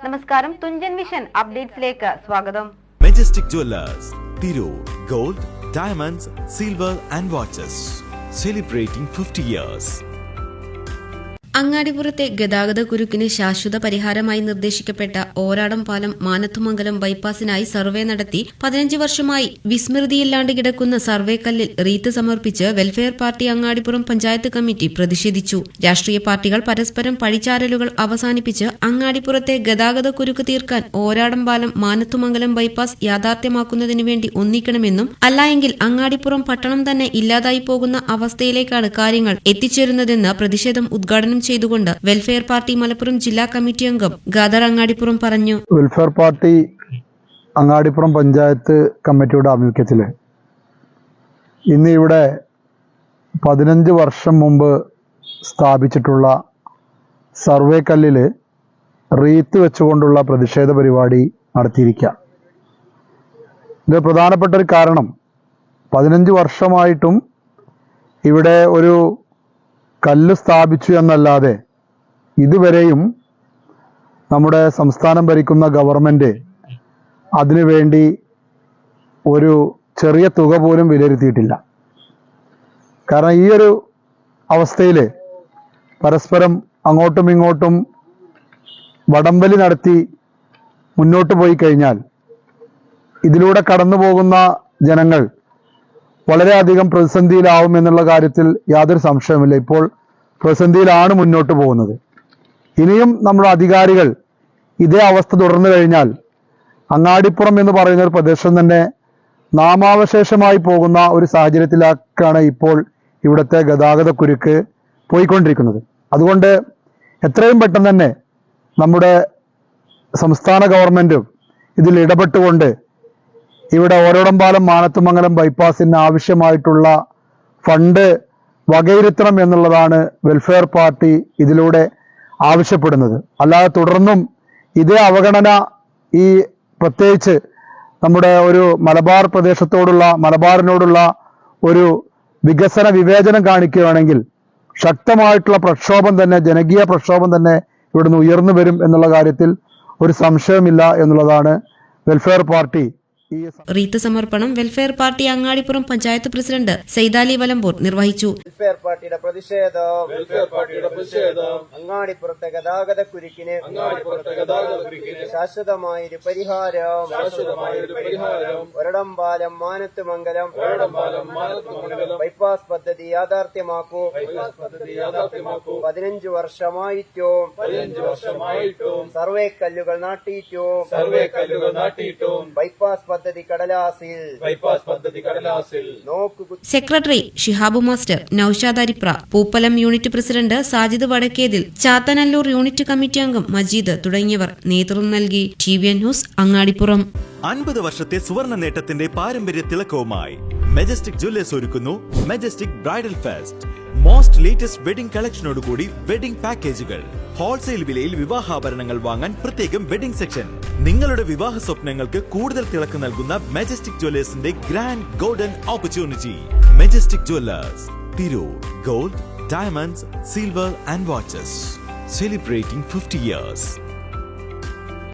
നമസ്കാരം, തുഞ്ചൻ വിഷൻ അപ്ഡേറ്റ്സിലേക്ക് സ്വാഗതം. Majestic Jewellers, Tirur. Gold, diamonds, silver and watches. Celebrating 50 years. അങ്ങാടിപ്പുറത്തെ ഗതാഗത കുരുക്കിന് ശാശ്വത പരിഹാരമായി നിർദ്ദേശിക്കപ്പെട്ട ഓരാടം പാലം മാനത്തുമംഗലം ബൈപ്പാസിനായി സർവേ നടത്തി 15 വർഷമായി വിസ്മൃതിയില്ലാണ്ട് കിടക്കുന്ന സർവേക്കല്ലിൽ റീത്ത് സമർപ്പിച്ച് welfare party Angadipuram panchayat committee പ്രതിഷേധിച്ചു. രാഷ്ട്രീയ പാർട്ടികൾ പരസ്പരം പഴിചാരലുകൾ അവസാനിപ്പിച്ച് അങ്ങാടിപ്പുറത്തെ ഗതാഗത കുരുക്ക് തീർക്കാൻ ഓരാടം പാലം മാനത്തുമംഗലം ബൈപ്പാസ് യാഥാർത്ഥ്യമാക്കുന്നതിനു വേണ്ടി ഒന്നിക്കണമെന്നും അല്ലായെങ്കിൽ അങ്ങാടിപ്പുറം പട്ടണം തന്നെ ഇല്ലാതായി പോകുന്ന അവസ്ഥയിലേക്കാണ് കാര്യങ്ങൾ എത്തിച്ചേരുന്നതെന്ന് പ്രതിഷേധം ഉദ്ഘാടനം ചെയ്തുകൊണ്ട് വെൽഫെയർ പാർട്ടി മലപ്പുറം ജില്ലാ കമ്മിറ്റി അംഗം ഖാദർ അങ്ങാടിപ്പുറം പറഞ്ഞു. വെൽഫെയർ പാർട്ടി അങ്ങാടിപ്പുറം പഞ്ചായത്ത് കമ്മിറ്റിയുടെ ആഭിമുഖ്യത്തിൽ ഇന്ന് ഇവിടെ 15 വർഷം മുമ്പ് സ്ഥാപിച്ചിട്ടുള്ള സർവേ കല്ലിൽ റീത്ത് വെച്ചുകൊണ്ടുള്ള പ്രതിഷേധ പരിപാടി നടത്തിയിരിക്കുക. ഇത് പ്രധാനപ്പെട്ട ഒരു കാരണം 15 വർഷമായിട്ടും ഇവിടെ ഒരു കല്ല് സ്ഥാപിച്ചു എന്നല്ലാതെ ഇതുവരെയും നമ്മുടെ സംസ്ഥാനം ഭരിക്കുന്ന ഗവൺമെൻറ് അതിനുവേണ്ടി ഒരു ചെറിയ തുക പോലും വിലയിരുത്തിയിട്ടില്ല. കാരണം ഈ ഒരു അവസ്ഥയിൽ പരസ്പരം അങ്ങോട്ടും ഇങ്ങോട്ടും വടംവലി നടത്തി മുന്നോട്ട് പോയി കഴിഞ്ഞാൽ ഇതിലൂടെ കടന്നു പോകുന്ന ജനങ്ങൾ വളരെയധികം പ്രതിസന്ധിയിലാവും എന്നുള്ള കാര്യത്തിൽ യാതൊരു സംശയവുമില്ല. ഇപ്പോൾ പ്രതിസന്ധിയിലാണ് മുന്നോട്ട് പോകുന്നത്. ഇനിയും നമ്മുടെ അധികാരികൾ ഇതേ അവസ്ഥ തുടർന്നു കഴിഞ്ഞാൽ അങ്ങാടിപ്പുറം എന്ന് പറയുന്ന ഒരു പ്രദേശം തന്നെ നാമാവശേഷമായി പോകുന്ന ഒരു സാഹചര്യത്തിലേക്കാണ് ഇപ്പോൾ ഇവിടുത്തെ ഗതാഗത കുരുക്ക് പോയിക്കൊണ്ടിരിക്കുന്നത്. അതുകൊണ്ട് എത്രയും പെട്ടെന്ന് തന്നെ നമ്മുടെ സംസ്ഥാന ഗവൺമെൻറ്റും ഇതിൽ ഇടപെട്ടുകൊണ്ട് ഇവിടെ ഓരോടം പാലം മാനത്തുമംഗലം ബൈപ്പാസിന് ആവശ്യമായിട്ടുള്ള ഫണ്ട് വകയിരുത്തണം എന്നുള്ളതാണ് വെൽഫെയർ പാർട്ടി ഇതിലൂടെ ആവശ്യപ്പെടുന്നത്. അല്ലാതെ തുടർന്നും ഇതേ അവഗണന ഈ പ്രത്യേകിച്ച് നമ്മുടെ ഒരു മലബാർ പ്രദേശത്തോടുള്ള മലബാറിനോടുള്ള ഒരു വികസന വിവേചനം കാണിക്കുകയാണെങ്കിൽ ശക്തമായിട്ടുള്ള പ്രക്ഷോഭം തന്നെ, ജനകീയ പ്രക്ഷോഭം തന്നെ ഇവിടുന്ന് ഉയർന്നു വരും എന്നുള്ള കാര്യത്തിൽ ഒരു സംശയമില്ല എന്നുള്ളതാണ് വെൽഫെയർ പാർട്ടി. റീത്ത് സമർപ്പണം welfare party Angadipuram panchayat president Saidali Valambur നിർവഹിച്ചു. വെൽഫെയർ പാർട്ടിയുടെ പ്രതിഷേധം അങ്ങാടിപ്പുറത്തെ ഗതാഗത കുരുക്കിന് ശാശ്വതമായൊരു പരിഹാരം. ഒരടം പാലം മാനത്തുമംഗലം ബൈപ്പാസ് പദ്ധതി യാഥാർത്ഥ്യമാക്കൂ. 15 വർഷമായിട്ടും സർവേ കല്ലുകൾ നാട്ടിയിട്ടും ബൈപ്പാസ് പദ്ധതി കടലാസിൽ. Secretary Shihabu master, Noushad Aripra, Pooppalam unit president Sajid Vadakkethil, Chathanallur unit committee അംഗം മജീദ് തുടങ്ങിയവർ നേതൃത്വം നൽകി. TVN news Angadipuram. 50 വർഷത്തെ സുവർണ നേട്ടത്തിന്റെ പാരമ്പര്യ തിളക്കവുമായി മെജസ്റ്റിക് ജുവല്ലേഴ്സ് ഒരുക്കുന്നു Majestic bridal fest. Most latest wedding കളക്ഷനോടുകൂടി വെഡിംഗ് പാക്കേജുകൾ. ഹോൾസെയിൽ വിലയിൽ വിവാഹാഭരണങ്ങൾ വാങ്ങാൻ പ്രത്യേകം വെഡിംഗ് സെക്ഷൻ. നിങ്ങളുടെ വിവാഹ സ്വപ്നങ്ങൾക്ക് കൂടുതൽ തിളക്കം നൽകുന്ന മെജസ്റ്റിക് ജുവല്ലേഴ്സിന്റെ grand golden opportunity. Majestic Jewellers, Tirur. Gold, diamonds, silver and watches. Celebrating 50 years.